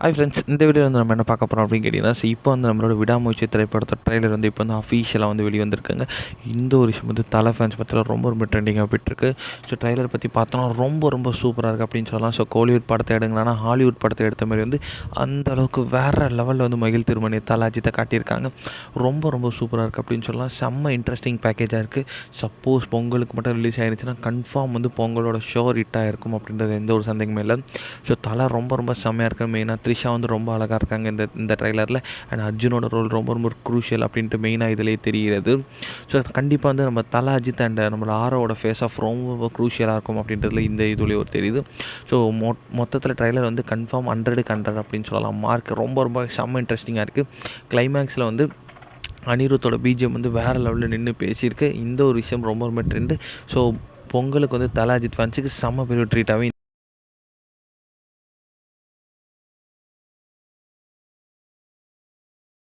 Hi friends, இந்த video வந்து நம்ம என்ன பார்க்க போகிறோம் அப்படின்னு கேட்டிங்கன்னா, இப்போ வந்து நம்மளோட விடாமுயற்சி திரைப்படத்தோட ட்ரெய்லர் வந்து இப்போ வந்து அஃபீஷியலாக வந்து வெளியே வந்திருக்குங்க. இந்த ஒரு விஷயம் வந்து தலை ஃபேன்ஸ் பற்றியில் ரொம்ப ரொம்ப ட்ரெண்டிங்காக போயிட்டுருக்கு. ஸோ ட்ரெய்லர் பற்றி பார்த்தோன்னா ரொம்ப ரொம்ப சூப்பராக இருக்குது அப்படின்னு சொல்லலாம். ஸோ கோலிவுட் படத்தை எடுங்கன்னா ஹாலிவுட் படத்தை எடுத்த மாதிரி வந்து அந்த அளவுக்கு வேறு லெவலில் வந்து மகிழ் திருமணி தல அஜித்தை காட்டியிருக்காங்க. ரொம்ப ரொம்ப சூப்பராக இருக்குது அப்படின்னு சொல்லலாம். செம்ம இன்ட்ரெஸ்டிங் பேக்கேஜாக இருக்குது. சப்போஸ் பொங்கலுக்கு மட்டும் ரிலீஸ் ஆயிருச்சுன்னா கன்ஃபார்ம் வந்து பொங்கலோட ஷோர் ஹிட்டாக இருக்கும் அப்படின்றது எந்த ஒரு சந்தேகமே இல்லை. ஸோ தலை ரொம்ப ரொம்ப செம்மையாக இருக்குது. மெயினாக த்ரிஷா வந்து ரொம்ப அழகாக இருக்காங்க இந்த இந்த ட்ரைலரில். அண்ட் அர்ஜுனோட ரோல் ரொம்ப ரொம்ப க்ரூஷியல் அப்படின்ட்டு மெயினாக இதிலே தெரிகிறது. ஸோ கண்டிப்பாக வந்து நம்ம தல அஜித் அண்ட் நம்மளோட ஆரோட ஃபேஸ் ஆஃப் ரொம்ப ரொம்ப க்ரூஷியலாக இருக்கும் அப்படின்றதுல இந்த இதுலேயே ஒரு தெரியுது. ஸோ மொத்தத்தில் ட்ரைலர் வந்து கன்ஃபார்ம் 100க்கு 100 அப்படின்னு சொல்லலாம். மார்க் ரொம்ப ரொம்ப செம்ம இன்ட்ரெஸ்டிங்காக இருக்குது. கிளைமேக்ஸில் வந்து அனிருத்தோட பிஜிஎம் வந்து வேறு லெவலில் நின்று பேசியிருக்கு. இந்த ஒரு விஷயம் ரொம்ப ரொம்ப ட்ரெண்டு. ஸோ பொங்கலுக்கு வந்து தல அஜித் ஃபேன்ஸுக்கு செம்ம பெரிய ட்ரீட்டாகவே